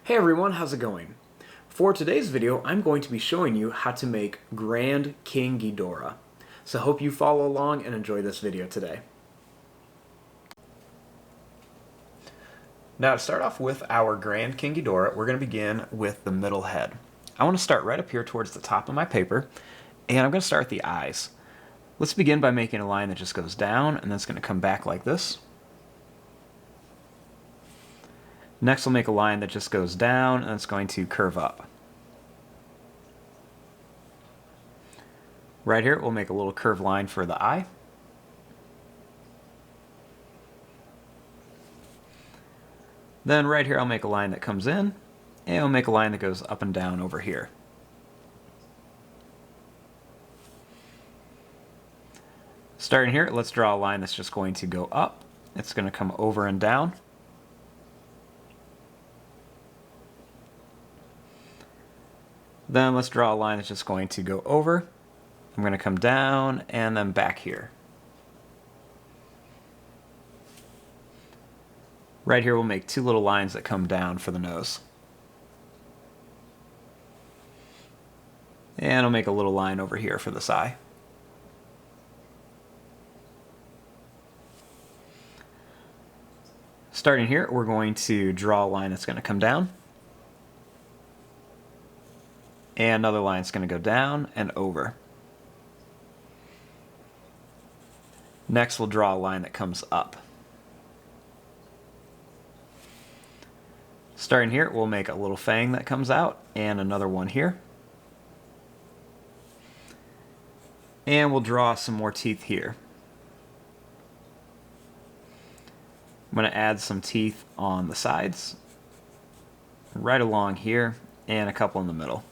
Hey everyone, how's it going? For today's video, I'm going to be showing you how to make Grand King Ghidorah. So hope you follow along and enjoy this video today. Now to start off with our Grand King Ghidorah, we're going to begin with the middle head. I want to start right up here towards the top of my paper, and I'm going to start with the eyes. Let's begin by making a line that just goes down, and then it's going to come back like this. Next we'll make a line that just goes down, and it's going to curve up. Right here we'll make a little curved line for the eye. Then right here I'll make a line that comes in, and I'll make a line that goes up and down over here. Starting here, let's draw a line that's just going to go up. It's going to come over and down. Then let's draw a line that's just going to go over. I'm going to come down and then back here. Right here we'll make two little lines that come down for the nose. And I'll make a little line over here for this eye. Starting here, we're going to draw a line that's going to come down. And another line is going to go down and over. Next we'll draw a line that comes up. Starting here, we'll make a little fang that comes out and another one here. And we'll draw some more teeth here. I'm going to add some teeth on the sides, right along here, and a couple in the middle.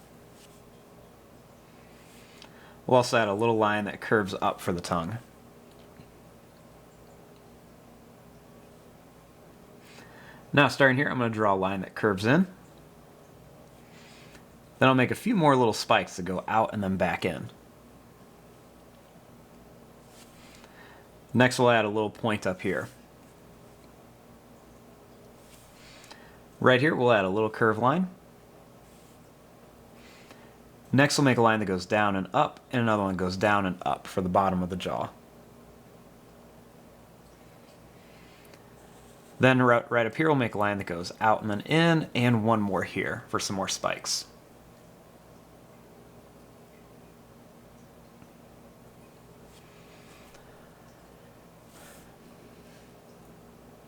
We'll also add a little line that curves up for the tongue. Now starting here, I'm going to draw a line that curves in. Then I'll make a few more little spikes that go out and then back in. Next we'll add a little point up here. Right here we'll add a little curved line. Next we'll make a line that goes down and up, and another one goes down and up for the bottom of the jaw. Then right up here we'll make a line that goes out and then in, and one more here for some more spikes.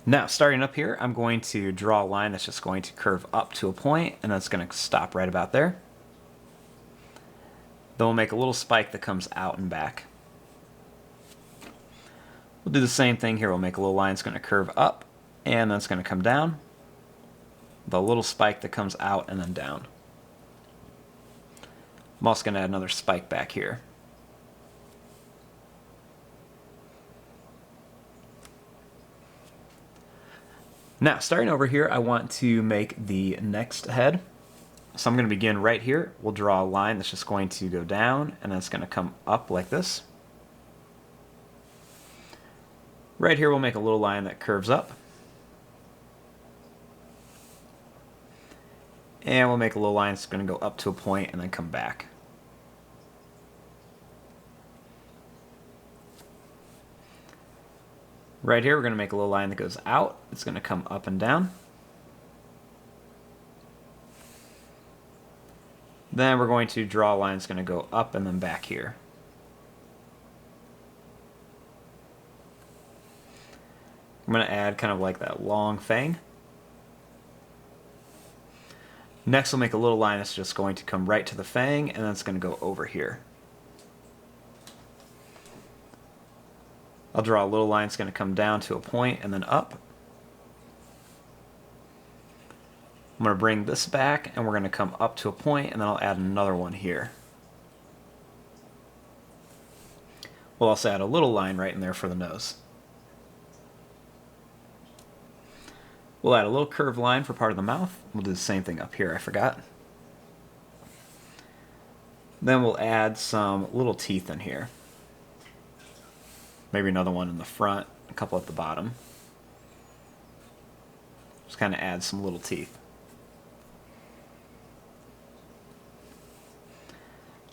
Now, starting up here, I'm going to draw a line that's just going to curve up to a point, and that's going to stop right about there. Then we'll make a little spike that comes out and back. We'll do the same thing here. We'll make a little line that's going to curve up, and then it's going to come down. The little spike that comes out and then down. I'm also going to add another spike back here. Now, starting over here, I want to make the next head. So I'm going to begin right here. We'll draw a line that's just going to go down, and then it's going to come up like this. Right here we'll make a little line that curves up. And we'll make a little line that's going to go up to a point and then come back. Right here we're going to make a little line that goes out. It's going to come up and down. Then we're going to draw a line that's going to go up and then back here. I'm going to add kind of like that long fang. Next we'll make a little line that's just going to come right to the fang, and then it's going to go over here. I'll draw a little line that's going to come down to a point and then up. I'm going to bring this back, and we're going to come up to a point, and then I'll add another one here. We'll also add a little line right in there for the nose. We'll add a little curved line for part of the mouth. We'll do the same thing up here, I forgot. Then we'll add some little teeth in here. Maybe another one in the front, a couple at the bottom. Just kind of add some little teeth.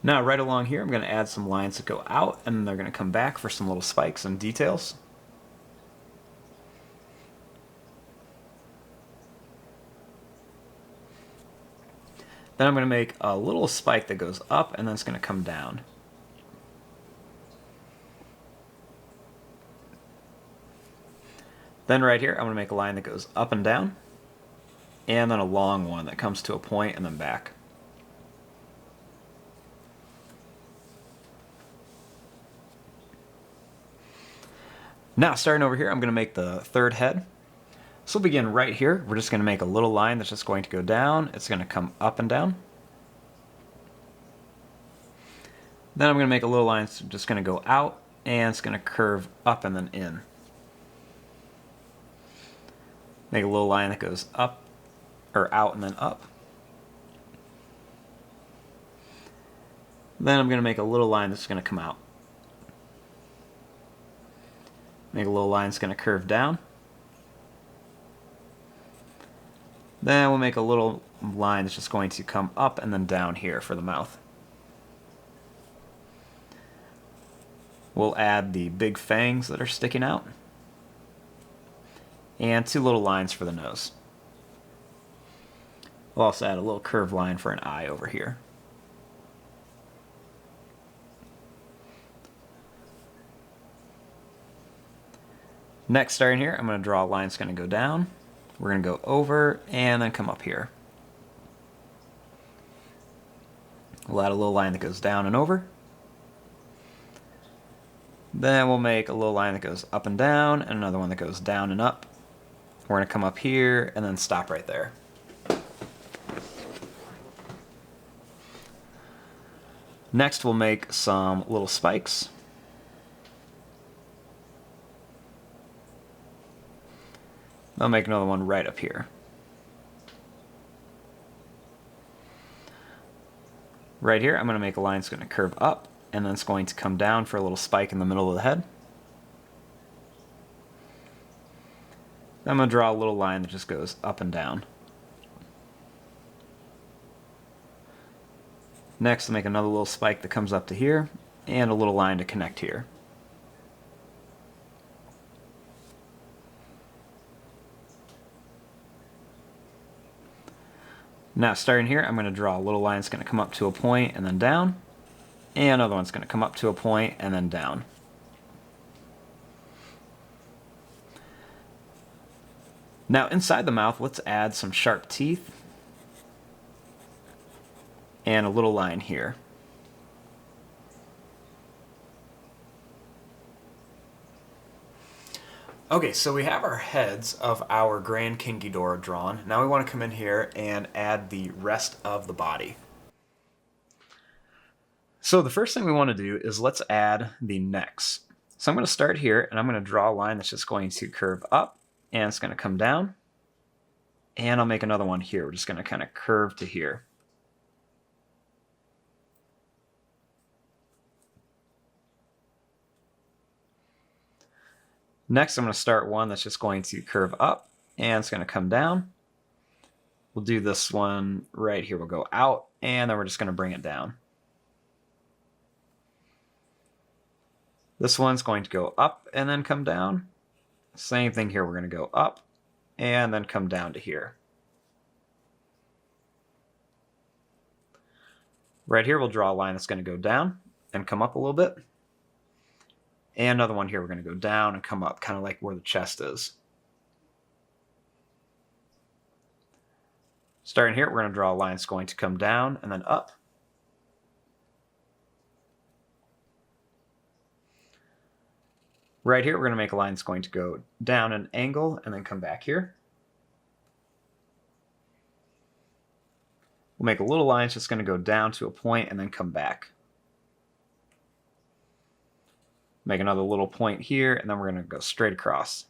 Now right along here I'm going to add some lines that go out, and they're going to come back for some little spikes and details. Then I'm going to make a little spike that goes up, and then it's going to come down. Then right here, I'm going to make a line that goes up and down, and then a long one that comes to a point and then back. Now, starting over here, I'm going to make the third head. So we'll begin right here. We're just going to make a little line that's just going to go down. It's going to come up and down. Then I'm going to make a little line that's just going to go out, and it's going to curve up and then in. Make a little line that goes up, or out and then up. Then I'm going to make a little line that's going to come out. Make a little line that's going to curve down. Then we'll make a little line that's just going to come up and then down here for the mouth. We'll add the big fangs that are sticking out, and two little lines for the nose. We'll also add a little curved line for an eye over here. Next, starting here, I'm going to draw a line that's going to go down. We're going to go over and then come up here. We'll add a little line that goes down and over. Then we'll make a little line that goes up and down, and another one that goes down and up. We're going to come up here and then stop right there. Next, we'll make some little spikes. I'll make another one right up here. Right here, I'm going to make a line that's going to curve up, and then it's going to come down for a little spike in the middle of the head. Then I'm going to draw a little line that just goes up and down. Next, I'll make another little spike that comes up to here, and a little line to connect here. Now, starting here, I'm going to draw a little line that's going to come up to a point and then down, and another one's going to come up to a point and then down. Now, inside the mouth, let's add some sharp teeth and a little line here. Okay, so we have our heads of our Grand King Ghidorah drawn. Now we want to come in here and add the rest of the body. So the first thing we want to do is let's add the necks. So I'm going to start here, and I'm going to draw a line that's just going to curve up, and it's going to come down. And I'll make another one here. We're just going to kind of curve to here. Next, I'm going to start one that's just going to curve up, and it's going to come down. We'll do this one right here. We'll go out, and then we're just going to bring it down. This one's going to go up and then come down. Same thing here. We're going to go up and then come down to here. Right here, we'll draw a line that's going to go down and come up a little bit. And another one here, we're going to go down and come up, kind of like where the chest is. Starting here, we're going to draw a line that's going to come down and then up. Right here, we're going to make a line that's going to go down an angle and then come back here. We'll make a little line that's just going to go down to a point and then come back. Make another little point here, and then we're going to go straight across.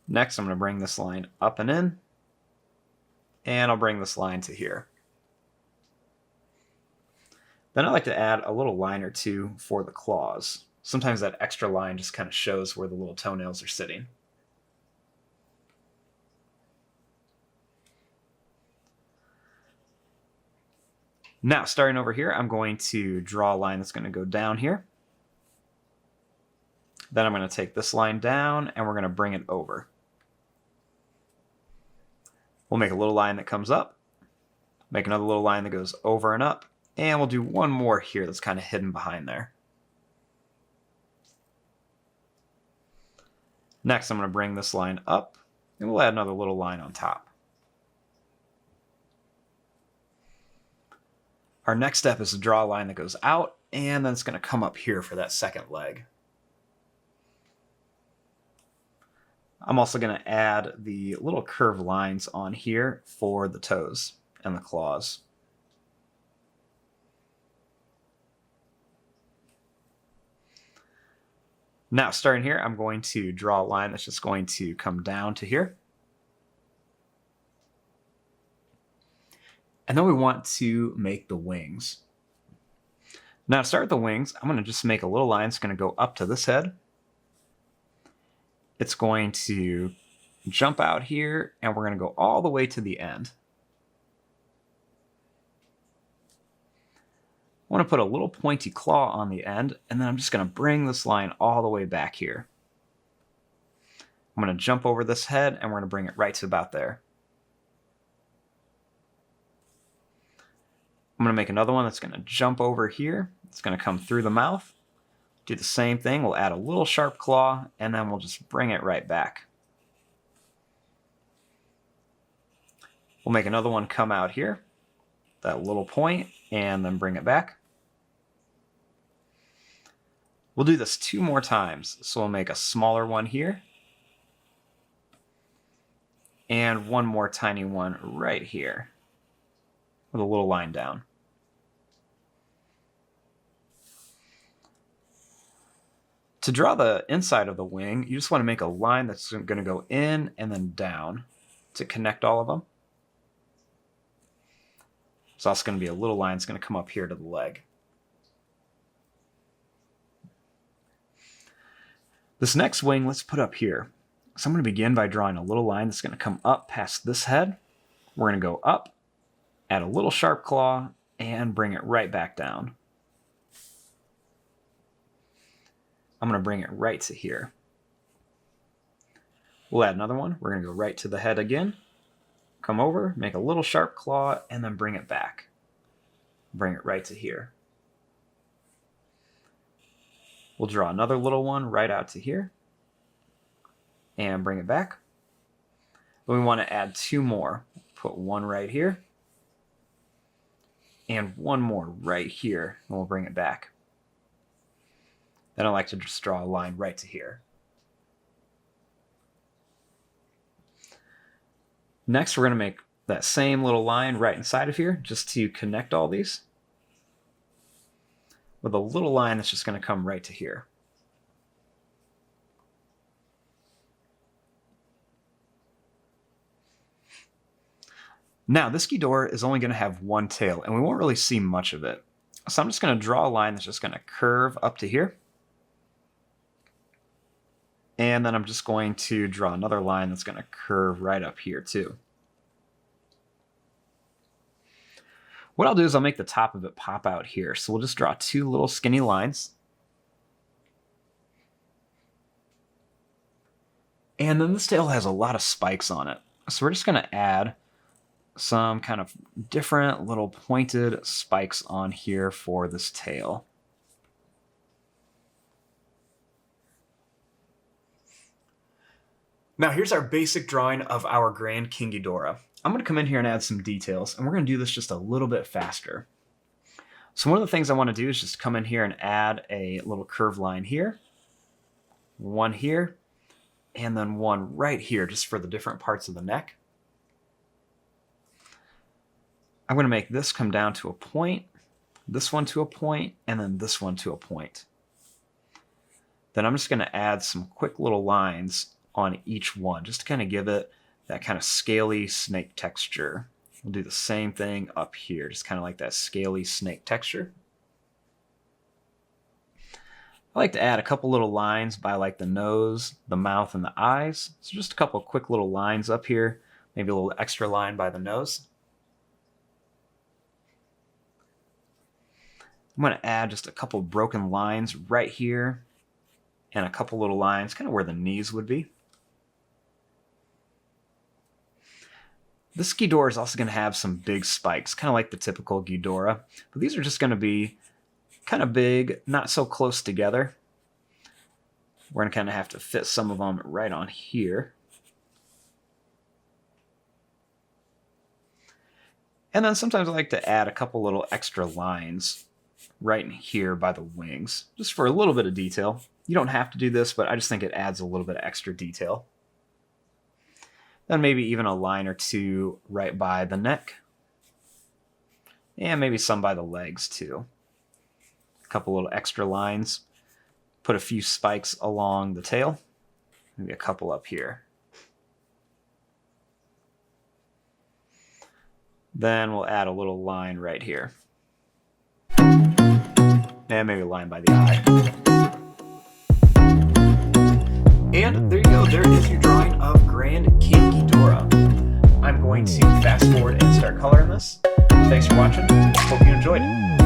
Next, I'm going to bring this line up and in, and I'll bring this line to here. Then I like to add a little line or two for the claws. Sometimes that extra line just kind of shows where the little toenails are sitting. Now, starting over here, I'm going to draw a line that's going to go down here. Then I'm going to take this line down, and we're going to bring it over. We'll make a little line that comes up, make another little line that goes over and up, and we'll do one more here that's kind of hidden behind there. Next, I'm going to bring this line up, and we'll add another little line on top. Our next step is to draw a line that goes out, and then it's going to come up here for that second leg. I'm also going to add the little curved lines on here for the toes and the claws. Now, starting here, I'm going to draw a line that's just going to come down to here. And then we want to make the wings. Now, to start with the wings, I'm going to just make a little line that's going to go up to this head. It's going to jump out here, and we're going to go all the way to the end. I want to put a little pointy claw on the end, and then I'm just going to bring this line all the way back here. I'm going to jump over this head, and we're going to bring it right to about there. I'm going to make another one that's going to jump over here. It's going to come through the mouth. Do the same thing. We'll add a little sharp claw, and then we'll just bring it right back. We'll make another one come out here, that little point, and then bring it back. We'll do this 2 more times. So we'll make a smaller one here, and one more tiny one right here with a little line down. To draw the inside of the wing, you just want to make a line that's going to go in and then down to connect all of them. There's also going to be a little line that's going to come up here to the leg. This next wing, let's put up here. So I'm going to begin by drawing a little line that's going to come up past this head. We're going to go up, add a little sharp claw, and bring it right back down. I'm going to bring it right to here. We'll add another one. We're going to go right to the head again. Come over, make a little sharp claw, and then bring it back. Bring it right to here. We'll draw another little one right out to here. And bring it back. Then we want to add 2 more. Put one right here. And one more right here. And we'll bring it back. Then I like to just draw a line right to here. Next, we're going to make that same little line right inside of here just to connect all these with a little line that's just going to come right to here. Now, this Ghidorah is only going to have one tail, and we won't really see much of it. So I'm just going to draw a line that's just going to curve up to here. And then I'm just going to draw another line that's going to curve right up here too. What I'll do is I'll make the top of it pop out here. So we'll just draw 2 little skinny lines. And then this tail has a lot of spikes on it. So we're just going to add some kind of different little pointed spikes on here for this tail. Now here's our basic drawing of our Grand King Ghidorah. I'm going to come in here and add some details, and we're going to do this just a little bit faster. So one of the things I want to do is just come in here and add a little curved line here, one here, and then one right here just for the different parts of the neck. I'm going to make this come down to a point, this one to a point, and then this one to a point. Then I'm just going to add some quick little lines on each one, just to kind of give it that kind of scaly snake texture. We'll do the same thing up here, just kind of like that scaly snake texture. I like to add a couple little lines by like the nose, the mouth, and the eyes. So just a couple quick little lines up here, maybe a little extra line by the nose. I'm going to add just a couple broken lines right here and a couple little lines kind of where the knees would be. This Ghidorah is also going to have some big spikes, kind of like the typical Ghidorah, but these are just going to be kind of big, not so close together. We're going to kind of have to fit some of them right on here. And then sometimes I like to add a couple little extra lines right in here by the wings, just for a little bit of detail. You don't have to do this, but I just think it adds a little bit of extra detail. Then maybe even a line or two right by the neck. And maybe some by the legs too. A couple little extra lines. Put a few spikes along the tail. Maybe a couple up here. Then we'll add a little line right here. And maybe a line by the eye. And there you go. There is your drawing of Grand King Ghidorah. I'm going to fast forward and start coloring this. Thanks for watching. Hope you enjoyed it.